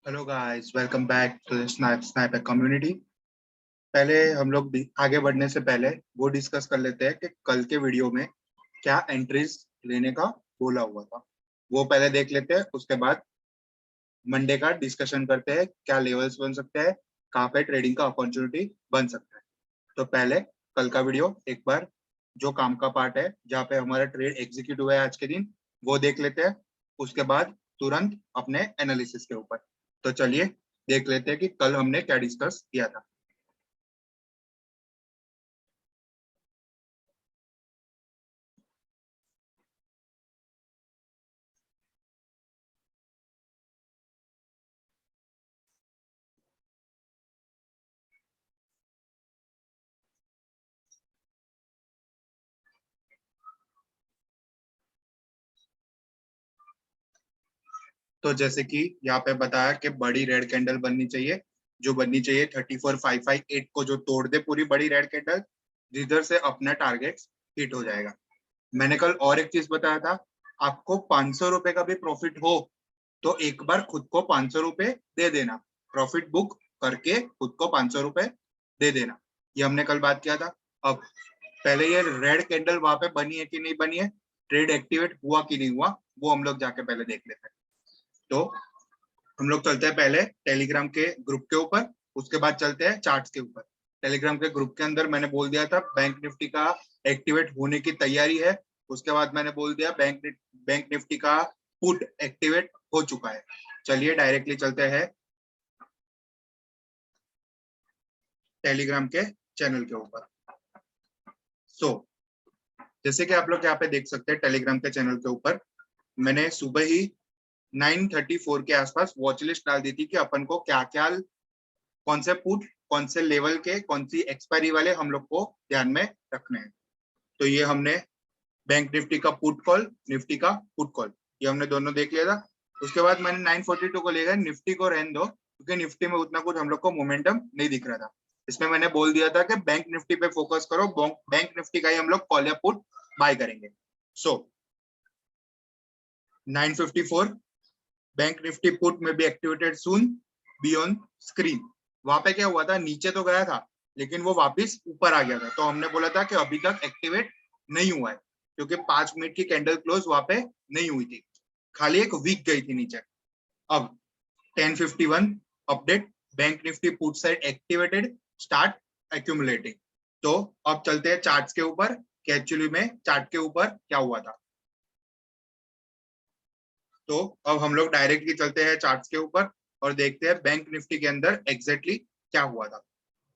Hello guys, welcome back to the sniper community. पहले हम लोग आगे बढ़ने से पहले वो डिस्कस कर लेते हैं कि कल के वीडियो में क्या एंट्रीज लेने का बोला हुआ था। वो पहले देख लेते हैं, उसके बाद मंडे का डिस्कशन करते हैं क्या लेवल्स बन सकते हैं, कहाँ पे ट्रेडिंग का अपॉर्चुनिटी बन सकता है। तो पहले कल का वीडियो एक बार, जो काम का पार्ट है जहाँ पे हमारा ट्रेड एग्जीक्यूट हुआ है आज के दिन, वो देख लेते हैं। उसके बाद तुरंत अपने एनालिसिस के ऊपर। तो चलिए देख लेते हैं कि कल हमने क्या डिस्कस किया था। तो जैसे कि यहाँ पे बताया कि बड़ी रेड कैंडल बननी चाहिए, जो बननी चाहिए 34,558 को, जो तोड़ दे पूरी बड़ी रेड कैंडल, जिधर से अपना टारगेट हिट हो जाएगा। मैंने कल और एक चीज बताया था, आपको 500 रुपए का भी प्रॉफिट हो तो एक बार खुद को 500 रुपए दे देना, प्रॉफिट बुक करके खुद को 500 रुपए दे देना। ये हमने कल बात किया था। अब पहले ये रेड कैंडल वहां पे बनी है कि नहीं बनी है, ट्रेड एक्टिवेट हुआ कि नहीं हुआ, वो हम लोग जाके पहले देख लेते हैं। तो हम लोग चलते हैं पहले टेलीग्राम के ग्रुप के ऊपर, उसके बाद चलते हैं चार्ट्स के ऊपर। टेलीग्राम के ग्रुप के अंदर मैंने बोल दिया था बैंक निफ्टी का एक्टिवेट होने की तैयारी है। उसके बाद मैंने बोल दिया बैंक निफ्टी का पुट एक्टिवेट हो चुका है। चलिए डायरेक्टली चलते हैं टेलीग्राम के चैनल के ऊपर। सो जैसे कि आप लोग यहाँ पे देख सकते हैं टेलीग्राम के चैनल के ऊपर, मैंने सुबह ही 9:34 के आसपास वॉच लिस्ट डाल दी थी कि अपन को क्या क्या, कौन से पुट, कौन से लेवल के, कौन सी एक्सपायरी वाले हम लोग को ध्यान में रखने हैं। तो ये हमने बैंक निफ्टी का पुट कॉल, निफ्टी का पुट कॉल, ये हमने दोनों देख लिया था। उसके बाद मैंने 942 को लेकर निफ्टी को रहने दो, क्योंकि निफ्टी में उतना कुछ हम लोग को मोमेंटम नहीं दिख रहा था। इसमें मैंने बोल दिया था कि बैंक निफ्टी पे फोकस करो, बैंक निफ्टी का ही हम लोग कॉल या पुट बाय करेंगे। सो 954 बैंक निफ्टी पुट में be activated soon, be on screen. वहां पे क्या हुआ था, नीचे तो गया था लेकिन वो वापस ऊपर आ गया था। तो हमने बोला था कि अभी तक एक्टिवेट नहीं हुआ है, क्योंकि 5 मिनट की कैंडल क्लोज वहां पे नहीं हुई थी, खाली एक वीक गई थी नीचे। अब 10:51 update, bank Nifty put side activated, start accumulating. तो अब चलते हैं चार्ट्स के ऊपर कि एक्चुअली में चार्ट के ऊपर क्या हुआ था। तो अब हम लोग डायरेक्टली चलते हैं चार्ट्स के ऊपर और देखते हैं बैंक निफ्टी के अंदर एग्जैक्टली क्या हुआ था।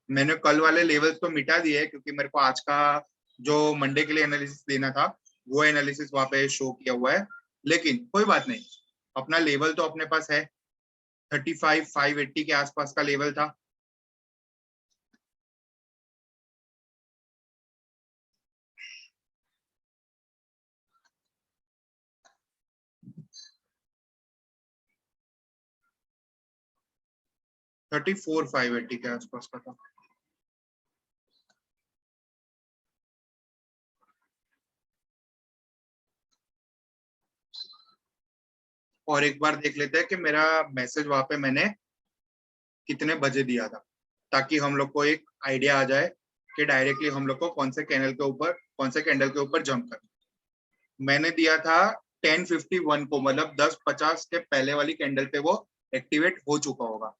मैंने कल वाले लेवल्स तो मिटा दिए हैं, क्योंकि मेरे को आज का जो मंडे के लिए एनालिसिस देना था वो एनालिसिस वहां पे शो किया हुआ है। लेकिन कोई बात नहीं, अपना लेवल तो अपने पास है, 35,580 के आसपास का लेवल था। थर्टी फोर फाइव एट्टी के आसपास का था। और एक बार देख लेते हैं कि मेरा मैसेज वहां पे मैंने कितने बजे दिया था, ताकि हम लोग को एक आइडिया आ जाए कि डायरेक्टली हम लोग को कौन से कैंडल के ऊपर, कौन से कैंडल के ऊपर जंप करना। मैंने दिया था 10:51 को, मतलब 10:50 के पहले वाली कैंडल पे वो एक्टिवेट हो चुका होगा।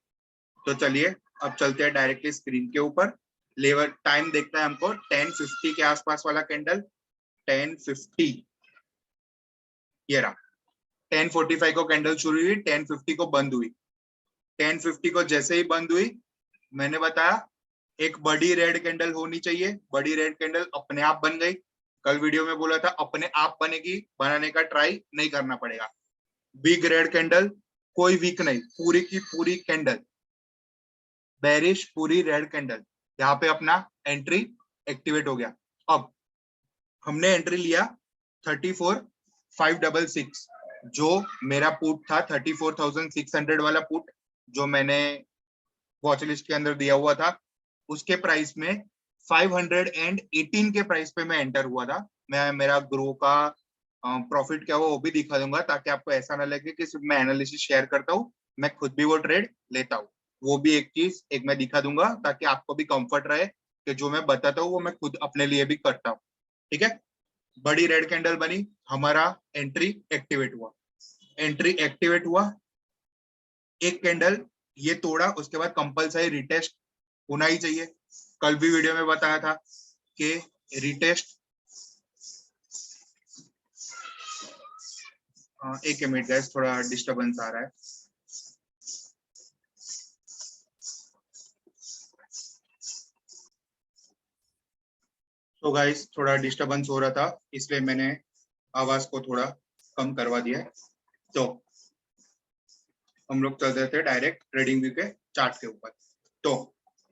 तो चलिए अब चलते हैं डायरेक्टली स्क्रीन के ऊपर। लेवल टाइम देखना है हमको 10:50 के आसपास वाला कैंडल, 10:50, ये रहा। 10:45 को कैंडल शुरू हुई, 10:50 को बंद हुई। 10:50 को जैसे ही बंद हुई, मैंने बताया एक बड़ी रेड कैंडल होनी चाहिए। बड़ी रेड कैंडल अपने आप बन गई। कल वीडियो में बोला था अपने आप बनेगी, बनाने का ट्राई नहीं करना पड़ेगा। बिग रेड कैंडल, कोई वीक नहीं, पूरी की पूरी कैंडल बेरिश, पूरी रेड कैंडल, यहाँ पे अपना एंट्री एक्टिवेट हो गया। अब हमने एंट्री लिया 34,566, जो मेरा पुट था 34,600 वाला पुट, जो मैंने वॉच लिस्ट के अंदर दिया हुआ था। उसके प्राइस में 518 के प्राइस पे मैं एंटर हुआ था। मैं मेरा ग्रो का प्रॉफिट क्या हुआ वो भी दिखा दूंगा, ताकि आपको ऐसा ना लगे कि सिर्फ मैं एनालिसिस शेयर करता हूँ, मैं खुद भी वो ट्रेड लेता हूँ। वो भी एक चीज एक मैं दिखा दूंगा ताकि आपको भी कंफर्ट रहे कि जो मैं बताता हूँ वो मैं खुद अपने लिए भी करता हूँ। ठीक है, बड़ी रेड कैंडल बनी, हमारा एंट्री एक्टिवेट हुआ, एंट्री एक्टिवेट हुआ, एक कैंडल ये तोड़ा, उसके बाद कंपलसरी रिटेस्ट होना ही चाहिए। कल भी वीडियो में बताया था कि रिटेस्ट, एक मिनट गाइस थोड़ा डिस्टरबेंस आ रहा है। तो गाइस थोड़ा डिस्टरबेंस हो रहा था इसलिए मैंने आवाज को थोड़ा कम करवा दिया है। तो हम लोग चल रहे थे डायरेक्ट ट्रेडिंग व्यू के चार्ट के ऊपर। तो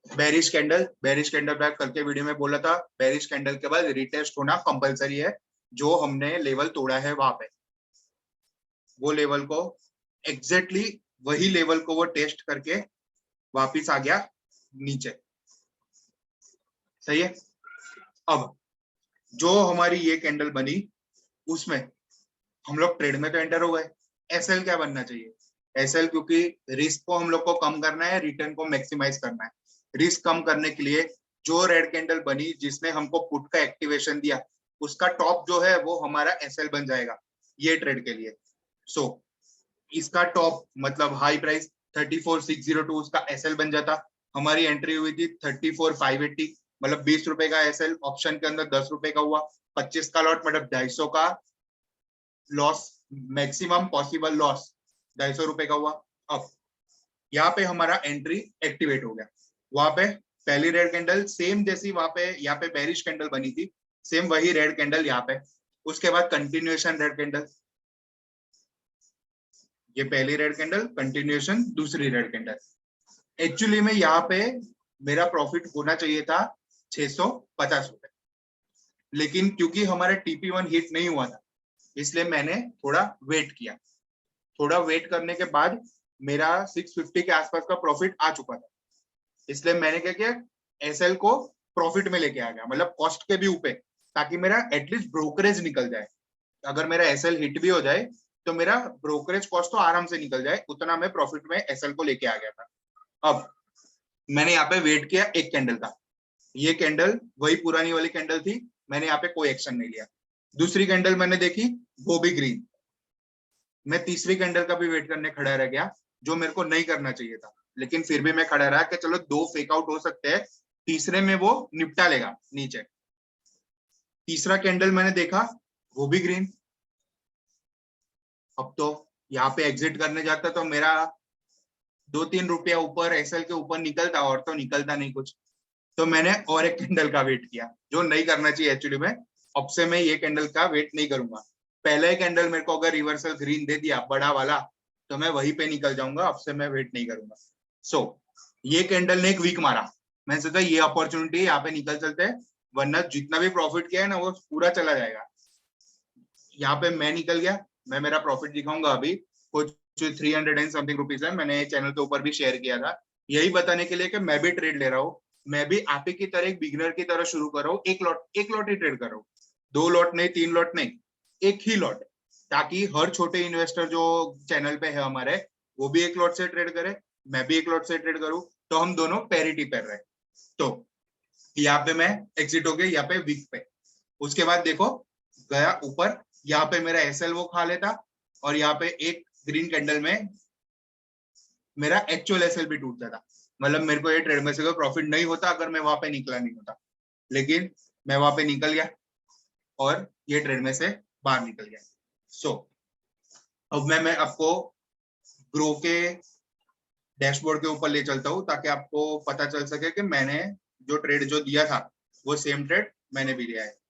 bearish candle, bearish candle back करके वीडियो में बोला था, बेरिश कैंडल के बाद रिटेस्ट होना कंपलसरी है। जो हमने लेवल तोड़ा है वहां पे, वो लेवल को एग्जैक्टली वही लेवल को वो टेस्ट करके वापिस आ गया नीचे। सही है। अब जो हमारी ये कैंडल बनी उसमें हम लोग ट्रेड में तो एंटर हो गए। एसएल क्या बनना चाहिए? एसएल, क्योंकि रिस्क को हम लोग को कम करना है, रिटर्न को मैक्सिमाइज करना है। रिस्क कम करने के लिए जो रेड कैंडल बनी जिसने हमको पुट का एक्टिवेशन दिया, उसका टॉप जो है वो हमारा एसएल बन जाएगा ये ट्रेड के लिए। सो इसका टॉप मतलब हाई प्राइस 34,602 उसका एसएल बन जाता। हमारी एंट्री हुई थी 34,580, मतलब 20 रुपए का एसएल, ऑप्शन के अंदर 10 रुपए का हुआ, 25 का लॉट मतलब 250 का लॉस, मैक्सिमम पॉसिबल लॉस 250 रुपए का हुआ। अब यहाँ पे हमारा एंट्री एक्टिवेट हो गया। वहां पे पहली रेड कैंडल सेम जैसी वहां पे यहाँ पे बेरिश कैंडल बनी थी, सेम वही रेड कैंडल यहाँ पे। उसके बाद कंटिन्यूएशन रेड कैंडल, ये पहली रेड कैंडल, कंटिन्यूएशन दूसरी रेड कैंडल। एक्चुअली में यहाँ पे मेरा प्रॉफिट होना चाहिए था 650 रुपए, लेकिन क्योंकि हमारा TP1 हिट नहीं हुआ था इसलिए मैंने थोड़ा वेट किया। थोड़ा वेट करने के बाद मेरा 650 के आसपास का प्रॉफिट आ चुका था, इसलिए मैंने क्या किया, एसएल को प्रॉफिट में लेके आ गया, मतलब कॉस्ट के भी ऊपर, ताकि मेरा एटलीस्ट ब्रोकरेज निकल जाए। अगर मेरा एसएल हिट भी हो जाए तो मेरा ब्रोकरेज कॉस्ट तो आराम से निकल जाए, उतना मैं प्रॉफिट में एसएल को लेके आ गया था। अब मैंने यहाँ पे वेट किया एक कैंडल का, ये कैंडल वही पुरानी वाली कैंडल थी, मैंने यहाँ पे कोई एक्शन नहीं लिया। दूसरी कैंडल मैंने देखी, वो भी ग्रीन। मैं तीसरी कैंडल का भी वेट करने खड़ा रह गया, जो मेरे को नहीं करना चाहिए था, लेकिन फिर भी मैं खड़ा रहा कि चलो 2 फेक आउट हो सकते हैं, तीसरे में वो निपटा लेगा नीचे। तीसरा कैंडल मैंने देखा, वो भी ग्रीन। अब तो यहाँ पे एग्जिट करने जाता तो मेरा 2-3 रुपया ऊपर एसएल के ऊपर निकलता, और तो निकलता नहीं कुछ। तो मैंने और एक कैंडल का वेट किया, जो नहीं करना चाहिए एक्चुअली में। अब से मैं ये कैंडल का वेट नहीं करूंगा। पहला ही कैंडल मेरे को अगर रिवर्सल ग्रीन दे दिया बड़ा वाला तो मैं वहीं पे निकल जाऊंगा, अब से मैं वेट नहीं करूंगा। सो ये कैंडल ने एक वीक मारा, मैंने सोचा ये अपॉर्चुनिटी यहाँ पे निकल चलते हैं, वरना जितना भी प्रॉफिट किया है ना वो पूरा चला जाएगा। यहाँ पे मैं निकल गया। मैं मेरा प्रॉफिट दिखाऊंगा अभी, कुछ 300 एंड समथिंग रुपीज है, मैंने चैनल के ऊपर भी शेयर किया था, यही बताने के लिए कि मैं भी ट्रेड ले रहा हूँ। मैं भी आप ही की तरह एक बिगनर की तरह शुरू कर रहा हूँ, एक लॉट ही ट्रेड कर रहा हूँ, 2 लॉट नहीं, 3 लॉट नहीं, एक ही लॉट, ताकि हर छोटे इन्वेस्टर जो चैनल पे है हमारे, वो भी एक लॉट से ट्रेड करे, मैं भी एक लॉट से ट्रेड करूँ, तो हम दोनों पैरिटी पर रहे। तो यहाँ पे मैं एग्जिट हो गया, यहाँ पे वीक पे। उसके बाद देखो गया ऊपर, यहाँ पे मेरा एसएल वो खा लेता, और यहाँ पे एक ग्रीन कैंडल में मेरा एक्चुअल एसएल भी टूट जाता, मतलब मेरे को ये ट्रेड में से कोई प्रॉफिट नहीं होता अगर मैं वहां पे निकला नहीं होता, लेकिन मैं वहां पे निकल गया और ये ट्रेड में से बाहर निकल गया। सो अब मैं आपको ग्रो के डैशबोर्ड के ऊपर ले चलता हूँ ताकि आपको पता चल सके कि मैंने जो ट्रेड जो दिया था वो सेम ट्रेड मैंने भी लिया है।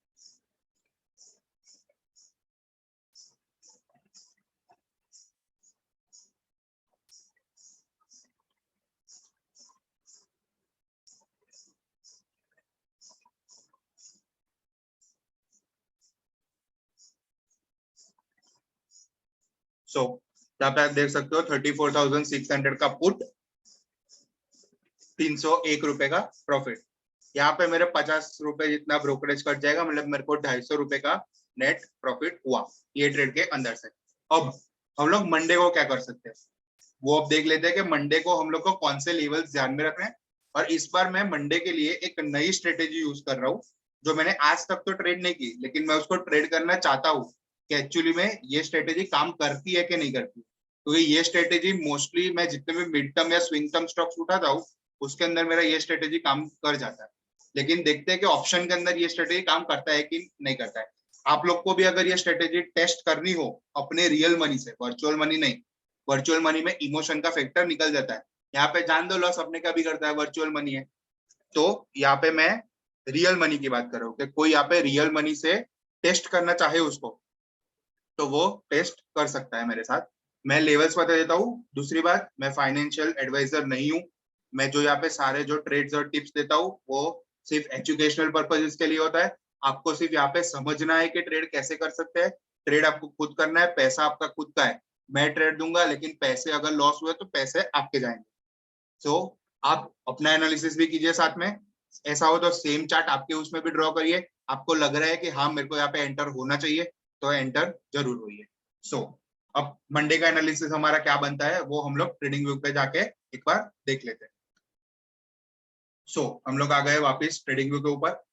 सो यहाँ पे आप देख सकते हो 34,600 का पुट, 301 रुपए का प्रॉफिट। यहाँ पे मेरे 50 रुपए जितना ब्रोकरेज कट जाएगा, मतलब मेरे को 250 रुपए का नेट प्रॉफिट हुआ ये ट्रेड के अंदर से। अब हम लोग मंडे को क्या कर सकते हैं? वो अब देख लेते हैं कि मंडे को हम लोग को कौन से लेवल्स ध्यान में रखने हैं। और इस बार मैं मंडे के लिए एक नई स्ट्रेटेजी यूज कर रहा हूँ, जो मैंने आज तक तो ट्रेड नहीं की, लेकिन मैं उसको ट्रेड करना चाहता हूँ कि एक्चुअली में ये स्ट्रेटेजी काम करती है कि नहीं करती। क्योंकि ये स्ट्रेटेजी मोस्टली मैं जितने भी मिड टर्म या स्विंग टर्म स्टॉक्स उठाता हूँ उसके अंदर मेरा ये स्ट्रेटेजी काम कर जाता है। लेकिन देखते हैं कि ऑप्शन के अंदर ये स्ट्रेटेजी काम करता है कि नहीं करता है। आप लोग को भी अगर ये स्ट्रेटेजी टेस्ट करनी हो अपने रियल मनी से, वर्चुअल मनी नहीं, वर्चुअल मनी में इमोशन का फैक्टर निकल जाता है। यहाँ पे जान दो लॉस अपने का भी करता है, वर्चुअल मनी है। तो यहाँ पे मैं रियल मनी की बात कर रहा हूँ कि कोई यहाँ पे रियल मनी से टेस्ट करना चाहे उसको, तो वो टेस्ट कर सकता है मेरे साथ। मैं लेवल्स बता देता हूँ। दूसरी बात, मैं फाइनेंशियल एडवाइजर नहीं हूँ। मैं जो यहाँ पे सारे जो ट्रेड्स और टिप्स देता हूँ वो सिर्फ एजुकेशनल पर्पजेस के लिए होता है। आपको सिर्फ यहाँ पे समझना है कि ट्रेड कैसे कर सकते हैं। ट्रेड आपको खुद करना है, पैसा आपका खुद का है। मैं ट्रेड दूंगा लेकिन पैसे अगर लॉस हुए तो पैसे आपके जाएंगे। सो आप अपना एनालिसिस भी कीजिए साथ में। ऐसा हो तो सेम चार्ट आपके उसमें भी ड्रॉ करिए। आपको लग रहा है कि हाँ मेरे को यहाँ पे एंटर होना चाहिए तो एंटर जरूर होइए। सो अब मंडे का एनालिसिस हमारा क्या बनता है वो हम लोग ट्रेडिंग व्यू पे जाके एक बार देख लेते हैं। हम लोग आ गए वापस ट्रेडिंग व्यू के ऊपर।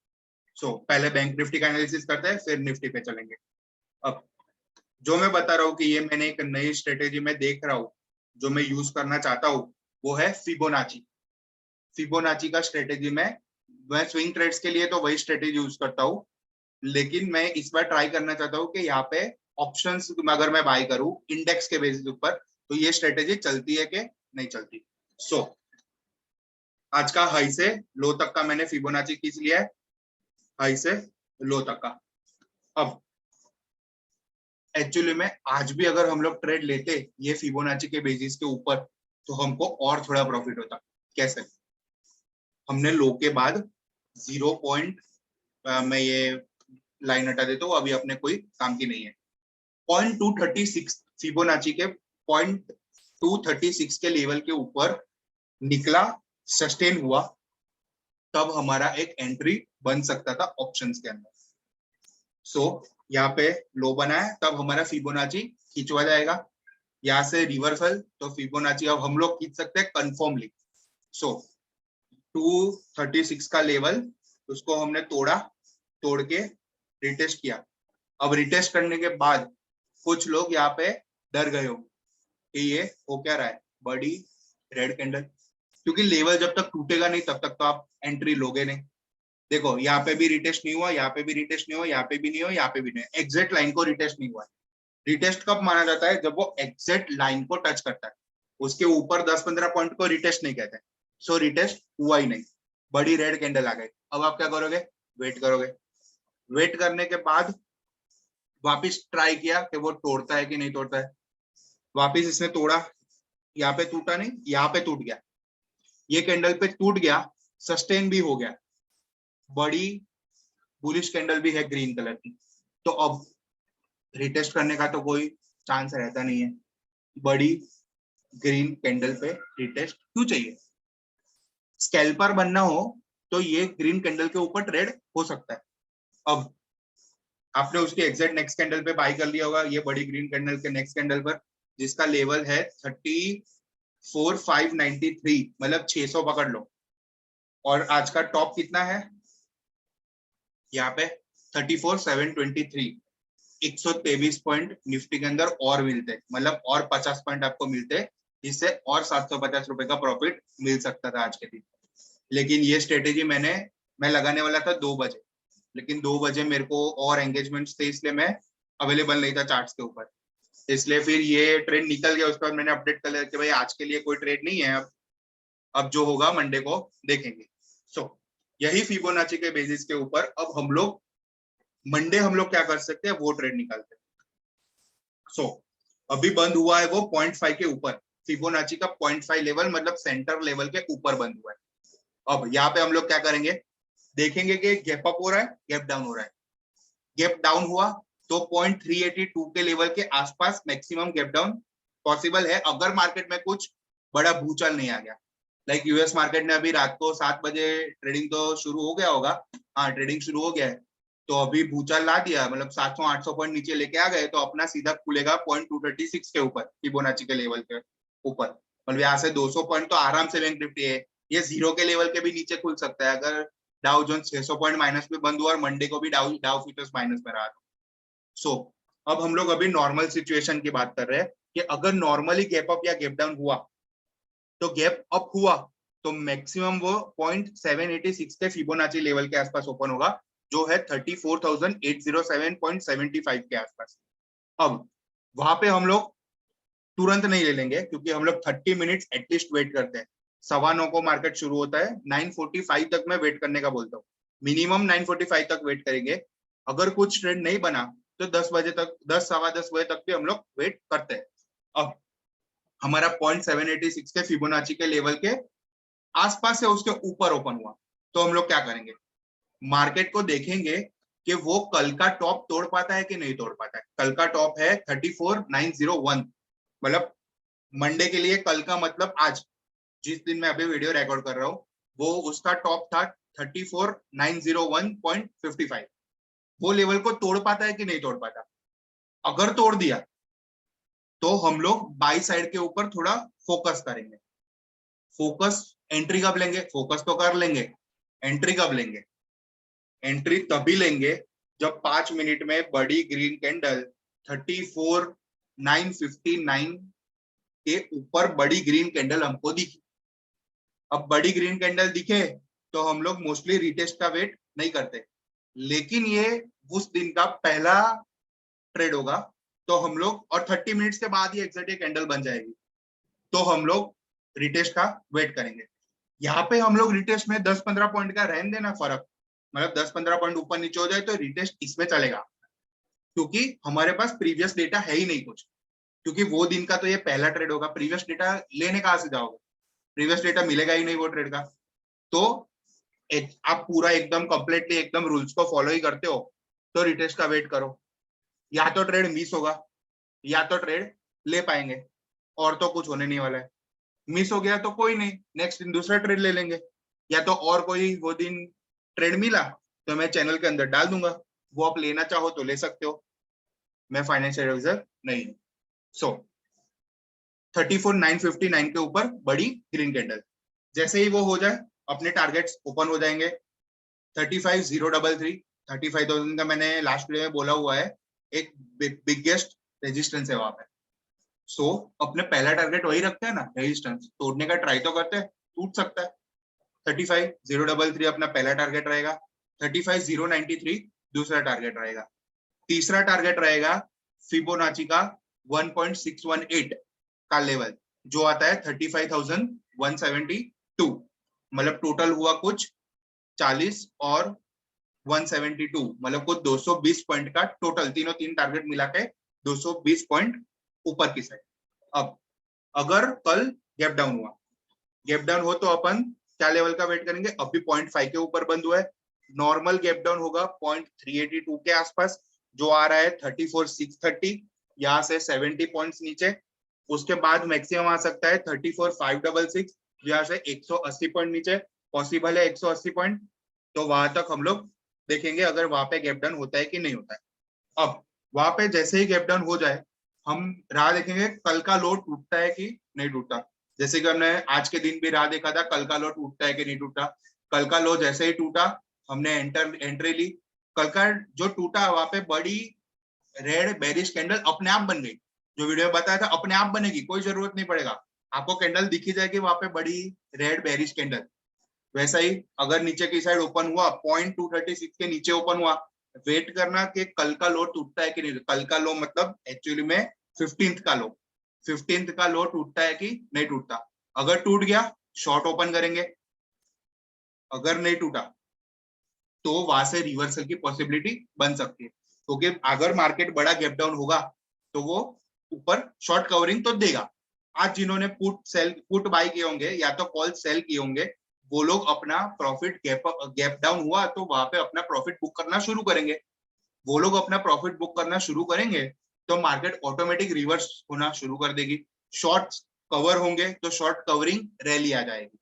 पहले बैंक निफ्टी का एनालिसिस करते हैं, फिर निफ्टी पे चलेंगे। अब जो मैं बता रहा हूँ कि ये मैंने एक नई स्ट्रेटेजी में देख रहा हूँ, जो मैं यूज करना चाहता हूँ, वो है फिबोनाची। फिबोनाची का स्ट्रेटेजी में मैं स्विंग ट्रेड्स के लिए तो वही स्ट्रेटेजी यूज करता हूँ, लेकिन मैं इस बार ट्राई करना चाहता हूँ कि यहाँ पे ऑप्शंस अगर मैं बाय करूँ इंडेक्स के बेसिस ऊपर तो ये स्ट्रेटेजी चलती है कि नहीं चलती। आज का हाई से लो तक का मैंने फिबोनाची खींच लिया है, हाई से लो तक का। अब एक्चुअली में आज भी अगर हम लोग ट्रेड लेते ये फिबोनाची के बेसिस के ऊपर तो हमको और थोड़ा प्रॉफिट होता। कैसे? हमने लो के बाद 0 पॉइंट, मैं ये लाइन हटा देता हूँ, अभी अपने कोई काम की नहीं है। 0.236 फिबोनाची के 0.236 के लेवल के ऊपर निकला, सस्टेन हुआ, तब हमारा एक एंट्री बन सकता था ऑप्शंस के अंदर। यहाँ पे लो बना है तब हमारा फिबोनाची खींचवा जाएगा। यहाँ से रिवर्सल तो फिबोनाची अब हम लोग खींच सकते हैं कंफर्मली। 236 का लेवल उसको हमने तोड़ा, तोड़ के रिटेस्ट किया। अब रिटेस्ट करने के बाद कुछ लोग यहाँ पे डर गए हो कि ये हो क्या रहा है, बड़ी रेड कैंडल, क्योंकि लेवल जब तक टूटेगा नहीं तब तक तो आप एंट्री लोगे नहीं। देखो यहाँ पे भी रिटेस्ट नहीं हुआ, यहाँ पे भी रिटेस्ट नहीं हुआ, यहाँ पे भी नहीं हुआ, यहाँ पे भी नहीं, एग्जैक्ट लाइन को रिटेस्ट नहीं हुआ। रिटेस्ट कब माना जाता है? जब वो एग्जैक्ट लाइन को टच करता है, उसके ऊपर 10-15 पॉइंट को रिटेस्ट नहीं कहते। रिटेस्ट हुआ ही नहीं, बड़ी रेड कैंडल आ गई। अब आप क्या करोगे? वेट करोगे। वेट करने के बाद वापिस ट्राई किया कि वो तोड़ता है कि नहीं तोड़ता है। वापिस इसने तोड़ा, यहाँ पे टूटा नहीं, यहाँ पे टूट गया, ये कैंडल पे टूट गया, सस्टेन भी हो गया, बड़ी बुलिश कैंडल भी है ग्रीन कलर की। तो अब रिटेस्ट करने का तो कोई चांस रहता नहीं है। बड़ी ग्रीन कैंडल पे रिटेस्ट क्यों चाहिए? स्कैल्पर बनना हो तो ये ग्रीन कैंडल के ऊपर ट्रेड हो सकता है। अब आपने उसके एग्जैक्ट नेक्स्ट कैंडल पे बाय कर लिया होगा, ये बड़ी ग्रीन कैंडल के नेक्स्ट कैंडल पर, जिसका लेवल है 34,593, मतलब 600 पकड़ लो। और आज का टॉप कितना है यहाँ पे? 34,723। 123 पॉइंट निफ्टी के अंदर और मिलते, मतलब और 50 पॉइंट आपको मिलते, जिससे और 750 रुपए का प्रॉफिट मिल सकता था आज के दिन। लेकिन ये स्ट्रेटेजी मैं लगाने वाला था 2 बजे, लेकिन 2 बजे मेरे को और एंगेजमेंट्स थे, इसलिए मैं अवेलेबल नहीं था चार्ट्स के ऊपर, इसलिए फिर ये ट्रेड निकल गया। उसके बाद मैंने अपडेट कर लिया कि भाई आज के लिए कोई ट्रेड नहीं है, अब जो होगा मंडे को देखेंगे। यही फिबोनाची के बेसिस के ऊपर अब हम लोग मंडे हम लोग क्या कर सकते हैं वो ट्रेड निकालते हैं। अभी बंद हुआ है वो 0.5 के ऊपर, फिबोनाची का 0.5 लेवल, मतलब सेंटर लेवल के ऊपर बंद हुआ है। अब यहाँ पे हम लोग क्या करेंगे, देखेंगे कि गैप अप हो रहा है, गैप डाउन हो रहा है। गैप डाउन हुआ तो 0.382 के लेवल के आसपास मैक्सिमम गैप डाउन पॉसिबल है, अगर मार्केट में कुछ बड़ा भूचाल नहीं आ गया। लाइक यूएस मार्केट ने अभी रात को 7 बजे ट्रेडिंग तो शुरू हो गया होगा, हाँ ट्रेडिंग शुरू हो गया है, तो अभी भूचाल ला दिया, मतलब 700-800 पॉइंट नीचे लेके आ गए, तो अपना सीधा खुलेगा 0.236 के ऊपर फिबोनाची के लेवल पे। ऊपर, मतलब यहाँ से 200 पॉइंट तो आराम से बैंक निफ्टी है, ये जीरो के लेवल के भी नीचे खुल सकता है अगर डाउ जोन्स 600 पॉइंट माइनस में बंद हुआ और मंडे को भी डाउ डाउ फ्यूचर्स माइनस में रहा। सो अब हम लोग अभी नॉर्मल सिचुएशन की बात कर रहे हैं कि अगर नॉर्मली गैप अप या गैप डाउन हुआ, तो गैप अप हुआ तो मैक्सिमम वो 0.786 के फिबोनाची लेवल के आसपास ओपन होगा, जो है 34,807.75 के आसपास। अब वहां पे हम लोग तुरंत नहीं ले लेंगे, क्योंकि हम लोग 30 मिनट्स एटलीस्ट वेट करते हैं। 9:15 को मार्केट शुरू होता है, 9:45 तक मैं वेट करने का बोलता हूँ, मिनिमम 9:45 तक वेट करेंगे। अगर कुछ ट्रेंड नहीं बना तो 10 बजे तक, 10 सवा 10 बजे तक भी हम लोग वेट करते हैं। अब हमारा 0.786 के फिबोनाची के लेवल के आसपास से उसके ऊपर ओपन हुआ, तो हम लोग क्या करेंगे, मार्केट को देखेंगे कि वो कल का टॉप तोड़ पाता है कि नहीं तोड़ पाता है। कल का टॉप है 34,901, मतलब मंडे के लिए कल का मतलब आज, जिस दिन मैं अभी वीडियो रिकॉर्ड कर रहा हूँ, वो उसका टॉप था 34,901.55। वो लेवल को तोड़ पाता है कि नहीं तोड़ पाता। अगर तोड़ दिया तो हम लोग बाई साइड के ऊपर थोड़ा फोकस करेंगे। फोकस एंट्री कब लेंगे, फोकस तो कर लेंगे, एंट्री कब लेंगे, एंट्री तभी लेंगे जब 5 मिनट में बड़ी ग्रीन कैंडल 34,959 के ऊपर बड़ी ग्रीन कैंडल हमको दिखी। अब बड़ी ग्रीन कैंडल दिखे तो हम लोग मोस्टली रिटेस्ट का वेट नहीं करते, लेकिन ये उस दिन का पहला ट्रेड होगा, तो हम लोग, और 30 मिनट्स के बाद ही एग्जैक्ट ये कैंडल बन जाएगी, तो हम लोग रिटेस्ट का वेट करेंगे। यहाँ पे हम लोग रिटेस्ट में 10-15 पॉइंट का रहने देना फर्क, मतलब 10-15 पॉइंट ऊपर नीचे हो जाए तो रिटेस्ट इसमें चलेगा, क्योंकि हमारे पास प्रीवियस डेटा है ही नहीं कुछ, क्योंकि वो दिन का तो ये पहला ट्रेड होगा। प्रीवियस डेटा लेने कहाँ से जाओगे, प्रीवियस डेटा मिलेगा ही नहीं वो ट्रेड का। तो आप पूरा एकदम कंप्लीटली एकदम रूल्स को फॉलो ही करते हो तो रिटेस्ट का वेट करो, या तो ट्रेड मिस होगा या तो ट्रेड ले पाएंगे, और तो कुछ होने नहीं वाला है। मिस हो गया तो कोई नहीं, नेक्स्ट दिन दूसरा ट्रेड ले लेंगे, या तो और कोई वो दिन ट्रेड मिला तो मैं चैनल के अंदर डाल दूंगा, वो आप लेना चाहो तो ले सकते हो, मैं फाइनेंशियल एडवाइजर नहीं हूँ। सो 34,959 के ऊपर बड़ी ग्रीन कैंडल, जैसे ही वो हो जाए अपने टारगेट्स ओपन हो जाएंगे। 35,033, 35,000 का मैंने लास्ट वीडियो में बोला हुआ है, एक बिगेस्ट रेजिस्टेंस है वहां पे। सो अपने पहला टारगेट वही रखते हैं ना, रेजिस्टेंस तोड़ने का ट्राई तो करते हैं, टूट सकता है। 35,033 अपना पहला टारगेट रहेगा, 35,093 दूसरा टारगेट रहेगा, तीसरा टारगेट रहेगा फिबोनाची का 1.618 का लेवल, जो आता है 35,172, मतलब टोटल हुआ कुछ 40 और 172, मतलब कुछ 220 पॉइंट का टोटल, तीन टारगेट मिला के 220 पॉइंट ऊपर की साइड। अब अगर कल गैप डाउन हुआ, गैप डाउन हो तो अपन क्या लेवल का वेट करेंगे, अभी 0.5 के ऊपर बंद हुआ है, नॉर्मल गैप डाउन होगा 0.382 के आसपास, जो आ रहा है 34,630, यहाँ से 70 पॉइंट्स नीचे। उसके बाद मैक्सिमम आ सकता है 34,566, यहाँ से 180 पॉइंट नीचे, पॉसिबल है 180 पॉइंट, तो वहां तक हम लोग देखेंगे अगर वहां पे गैप डाउन होता है कि नहीं होता है। अब वहां पे जैसे ही गैप डाउन हो जाए हम राह देखेंगे कल का लो टूटता है कि नहीं टूटता, जैसे कि हमने आज के दिन भी राह देखा था कल का लो टूटता है कि नहीं टूटा। कल का लो जैसे ही टूटा हमने एंट्री ली, कल का जो टूटा वहां पे बड़ी रेड बेरिश कैंडल अपने आप बन गई, जो वीडियो में बताया था अपने आप बनेगी, कोई जरूरत नहीं पड़ेगा, आपको कैंडल दिखी जाएगी वहां पे बड़ी रेड बेरिश कैंडल। वैसा ही अगर नीचे की साइड ओपन हुआ 0.236 के नीचे ओपन हुआ, वेट करना कि कल का लो टूटता है कि नहीं। कल का लो मतलब एक्चुअली में 15th का लो, 15th का लो टूटता है कि नहीं टूटता। अगर टूट गया शॉर्ट ओपन करेंगे, अगर नहीं टूटा तो वहां से रिवर्सल की पॉसिबिलिटी बन सकती है, क्योंकि अगर मार्केट बड़ा गैप डाउन होगा तो वो ऊपर शॉर्ट कवरिंग तो देगा। आज जिन्होंने पुट बाय किए होंगे या तो कॉल सेल किए होंगे, वो लोग अपना प्रॉफिट गैप डाउन हुआ तो वहां पे अपना प्रॉफिट बुक करना शुरू करेंगे। वो लोग अपना प्रॉफिट बुक करना शुरू करेंगे तो मार्केट ऑटोमेटिक रिवर्स होना शुरू कर देगी। शॉर्ट कवर होंगे तो शॉर्ट कवरिंग रैली आ जाएगी,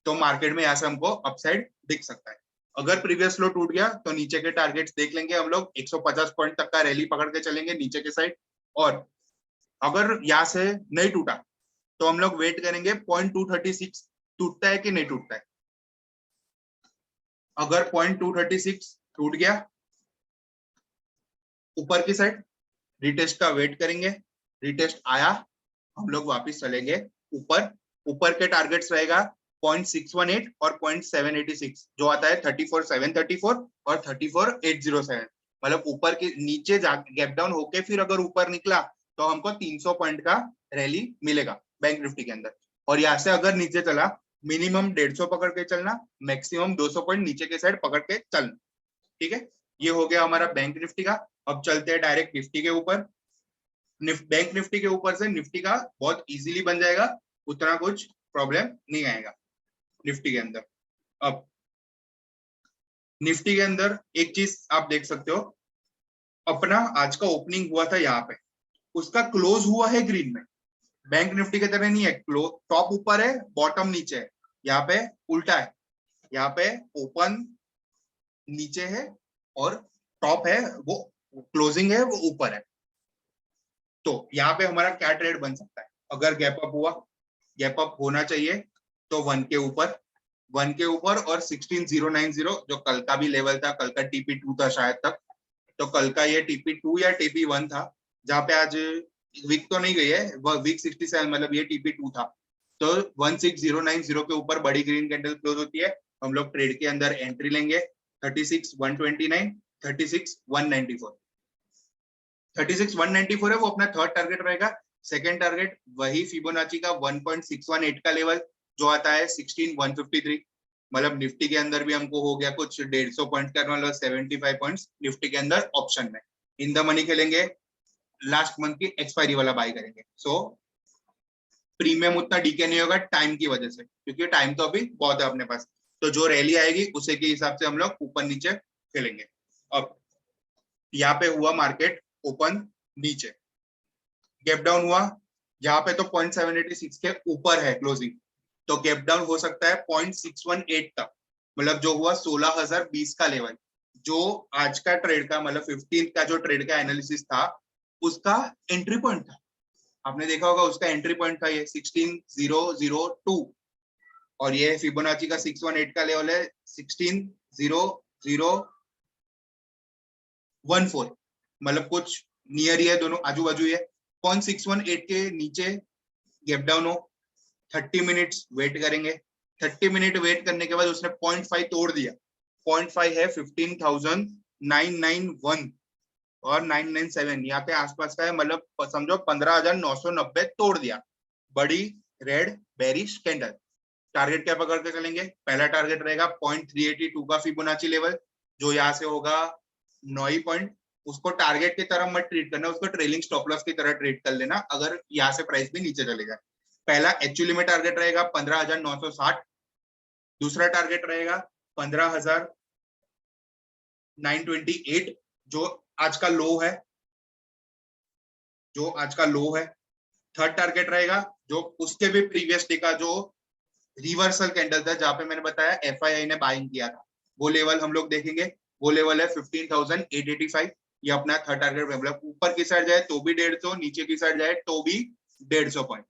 तो मार्केट में यहाँ से हमको अपसाइड दिख सकता है। अगर प्रीवियस लो टूट गया तो नीचे के टारगेट्स देख लेंगे हम लोग, 150 पॉइंट तक का रैली पकड़ के चलेंगे नीचे के साइड। और अगर यहाँ से नहीं टूटा तो हम लोग वेट करेंगे 0.236 टूटता है कि नहीं टूटता है। अगर 0.236 टूट गया ऊपर की साइड, रिटेस्ट का वेट करेंगे, रिटेस्ट आया, हम लोग वापस चलेंगे ऊपर। ऊपर के टारगेट्स रहेगा 0.618 और 0.786, जो आता है 34,734 और 34,807। मतलब ऊपर के नीचे गैप डाउन होके फिर अगर ऊपर निकला तो हमको 300 पॉइंट का रैली मिलेगा बैंक निफ्टी के अंदर। और यहाँ से अगर नीचे चला, मिनिमम 150 पकड़ के चलना, मैक्सिमम 200 पॉइंट नीचे के साइड पकड़ के चलना। ठीक है, ये हो गया हमारा बैंक निफ्टी का। अब चलते हैं डायरेक्ट निफ्टी के ऊपर। बैंक निफ्टी के ऊपर से निफ्टी का बहुत इजीली बन जाएगा, उतना कुछ प्रॉब्लम नहीं आएगा निफ्टी के अंदर। अब निफ्टी के अंदर एक चीज आप देख सकते हो, अपना आज का ओपनिंग हुआ था यहाँ पे, उसका क्लोज हुआ है ग्रीन में। बैंक निफ्टी की तरह नहीं है क्लोज, टॉप ऊपर है बॉटम नीचे है, यहाँ पे उल्टा है। यहाँ पे ओपन नीचे है और टॉप है वो क्लोजिंग है वो ऊपर है। तो यहाँ पे हमारा क्या ट्रेड बन सकता है, अगर गैप अप हुआ, गैप अप होना चाहिए तो 1 के ऊपर, 1 के ऊपर और 16090 जो कल का भी लेवल था, कल का TP2 था शायद तक, तो कल का ये TP2 या TP1 था, जहां पे आज वीक तो नहीं गई है, वह वीक 67 मतलब ये TP2 था। तो 16090 के ऊपर बड़ी ग्रीन कैंडल क्लोज होती है, हम लोग ट्रेड के अंदर एंट्री लेंगे 36,129, 36,194। 36,194 है वो अपना थर्ड टारगेट रहेगा। सेकंड टारगेट वही फिबोनाची का 1.618 का लेवल जो आता है 16,153। मतलब निफ्टी के अंदर भी हमको हो गया कुछ 150 पॉइंट का, मतलब 75 पॉइंट्स निफ्टी के अंदर ऑप्शन में। इन द मनी खेलेंगे, लास्ट मंथ की एक्सपायरी वाला बाय करेंगे। सो प्रीमियम उतना डीके नहीं होगा टाइम की वजह से, क्योंकि टाइम तो अभी बहुत है अपने पास। तो जो रैली आएगी उसे के हिसाब से हम लोग ऊपर नीचे खेलेंगे। अब यहाँ पे हुआ मार्केट ओपन नीचे, गैप डाउन हुआ, यहाँ पे तो 0.786 के ऊपर है क्लोजिंग, तो गैप डाउन हो सकता है 0.618 तक, मतलब जो हुआ 16,020 का लेवल। जो आज का ट्रेड का मतलब 15 का जो ट्रेड का एनालिसिस था उसका एंट्री पॉइंट था, आपने देखा होगा उसका एंट्री पॉइंट था ये 16,002, और ये फिबोनाची का 618 का लेवल है 16,014, मतलब कुछ नियर ही है, दोनों आजू बाजू है। 0.618 के नीचे गैप डाउन हो, 30 मिनट्स वेट करेंगे, 30 मिनट वेट करने के बाद उसने 0.5 तोड़ दिया, 0.5 है 15,991 और 997 यहाँ पे आसपास का है, मतलब समझो 15,990 तोड़ दिया, बड़ी रेड बेरिश कैंडल। टारगेट क्या पकड़ के चलेंगे, पहला टारगेट रहेगा 0.382 का फिबोनाची लेवल, जो यहाँ से होगा 9 पॉइंट। उसको टारगेट की तरह मत ट्रीट करना, उसको ट्रेलिंग स्टॉप लॉस की तरह ट्रीट कर लेना अगर यहाँ से प्राइस भी नीचे चले जाए। पहला एक्चुअली में टारगेट रहेगा 15,960, दूसरा टारगेट रहेगा 15,928 जो आज का लो है, जो आज का लो है। थर्ड टारगेट रहेगा जो उसके भी प्रीवियस डे का जो रिवर्सल कैंडल था, जहां पे मैंने बताया FII ने बाइंग किया था, वो लेवल हम लोग देखेंगे। वो लेवल है 15,885, ये अपना थर्ड टारगेट। मतलब ऊपर की साइड जाए तो भी 150, नीचे की साइड जाए तो भी 150 पॉइंट,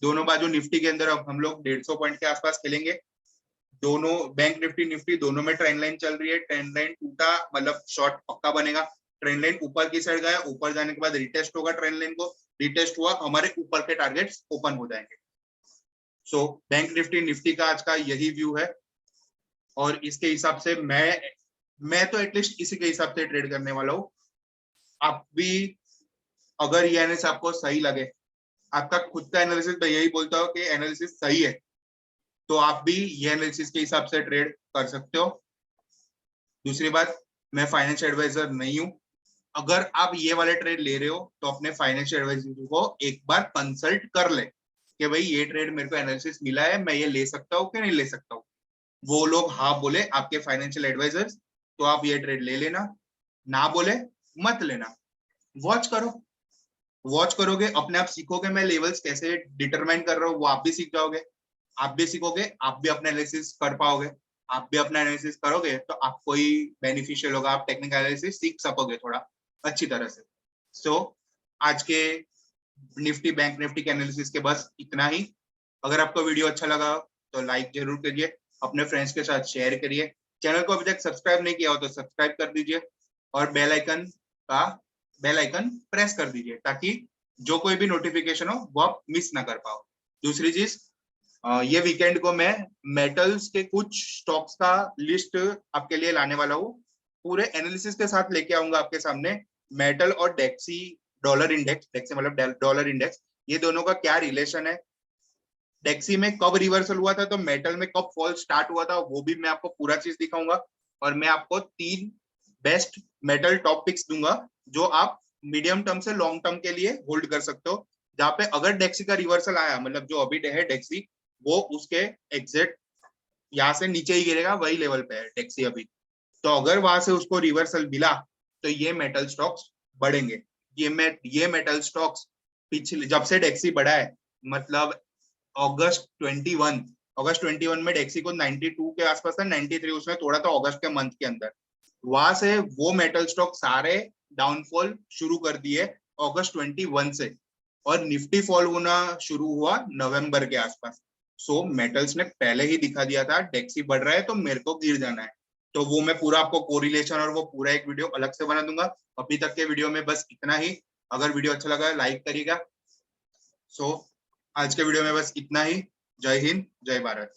दोनों बाजू निफ्टी के अंदर अब हम लोग 150 पॉइंट के आसपास खेलेंगे। दोनों बैंक निफ्टी दोनों में ट्रेंड लाइन चल रही है, ट्रेंड लाइन टूटा मतलब शॉर्ट पक्का बनेगा। ट्रेंड लाइन ऊपर की साइड गया, ऊपर जाने के बाद रिटेस्ट होगा, ट्रेंड लाइन को रिटेस्ट हुआ, हमारे ऊपर के टारगेट्स ओपन हो जाएंगे। सो बैंक निफ्टी का आज का यही व्यू है, और इसके हिसाब से मैं तो एटलीस्ट इसी के हिसाब से ट्रेड करने वाला हूँ। आप भी अगर ये एनालिसिस आपको सही लगे, आपका खुद का एनालिसिस मैं यही बोलता हूँ कि एनालिसिस सही है, तो आप भी ये एनालिसिस के हिसाब से ट्रेड कर सकते हो। दूसरी बात, मैं फाइनेंशियल एडवाइजर नहीं हूँ, अगर आप ये वाले ट्रेड ले रहे हो तो अपने फाइनेंशियल एडवाइजर को एक बार कंसल्ट कर ले कि भाई ये ट्रेड मेरे को एनालिसिस मिला है, मैं ये ले सकता हूँ कि नहीं ले सकता हूँ। वो लोग हाँ बोले आपके फाइनेंशियल एडवाइजर्स, तो आप ये ट्रेड ले लेना, ना बोले मत लेना। वॉच करो, वॉच करोगे अपने आप सीखोगे, मैं लेवल्स कैसे डिटरमाइन कर रहा हूँ वो आप भी सीख जाओगे, आप भी सीखोगे, आप भी अपना एनालिसिस कर पाओगे। आप भी अपना एनालिसिस करोगे तो आपको ही बेनिफिशियल होगा, आप टेक्निकल एनालिसिस सीख सकोगे थोड़ा अच्छी तरह से। सो आज के निफ्टी बैंक निफ्टी के एनालिसिस के, बस इतना ही। अगर आपको वीडियो अच्छा लगा तो लाइक जरूर करिए, अपने फ्रेंड्स के साथ शेयर करिए, चैनल को अभी तक सब्सक्राइब नहीं किया हो तो सब्सक्राइब कर दीजिए, और बेल आइकन प्रेस कर दीजिए, ताकि जो कोई भी नोटिफिकेशन हो वो आप मिस ना कर पाओ। दूसरी चीज, ये वीकेंड को मैं मेटल्स के कुछ स्टॉक्स का लिस्ट आपके लिए लाने वाला हूँ, पूरे एनालिसिस के साथ लेके आऊंगा आपके सामने। मेटल और डेक्सी डॉलर इंडेक्स, डेक्सी मतलब डॉलर इंडेक्स, ये दोनों का क्या रिलेशन है, डेक्सी में कब रिवर्सल हुआ था तो मेटल में कब फॉल स्टार्ट हुआ था, वो भी मैं आपको पूरा चीज दिखाऊंगा। और मैं आपको 3 बेस्ट मेटल टॉप पिक्स दूंगा जो आप मीडियम टर्म से लॉन्ग टर्म के लिए होल्ड कर सकते हो, जहां पे अगर डेक्सी का रिवर्सल आया, मतलब जो अभी है डेक्सी, वो उसके एग्जैक्ट यहाँ से नीचे ही गिरेगा, वही लेवल पे है डेक्सी अभी। तो अगर वहां से उसको रिवर्सल मिला तो ये मेटल स्टॉक्स बढ़ेंगे। ये मेटल स्टॉक्स पिछले जब से डेक्सी बढ़ा है, मतलब अगस्त 21 में डेक्सी को 92 के आसपास था, 93 उसमें थोड़ा था अगस्त के मंथ के अंदर। वहां से वो मेटल स्टॉक सारे डाउनफॉल शुरू कर दिए अगस्त 21 से, और निफ्टी फॉल होना शुरू हुआ नवंबर के आसपास। सो मेटल्स ने पहले ही दिखा दिया था डेक्सी बढ़ रहा है तो मेरे को गिर जाना है। तो वो मैं पूरा आपको कोरिलेशन और वो पूरा एक वीडियो अलग से बना दूंगा। अभी तक के वीडियो में बस इतना ही। अगर वीडियो अच्छा लगा लाइक करिएगा। सो आज के वीडियो में बस इतना ही। जय हिंद, जय भारत।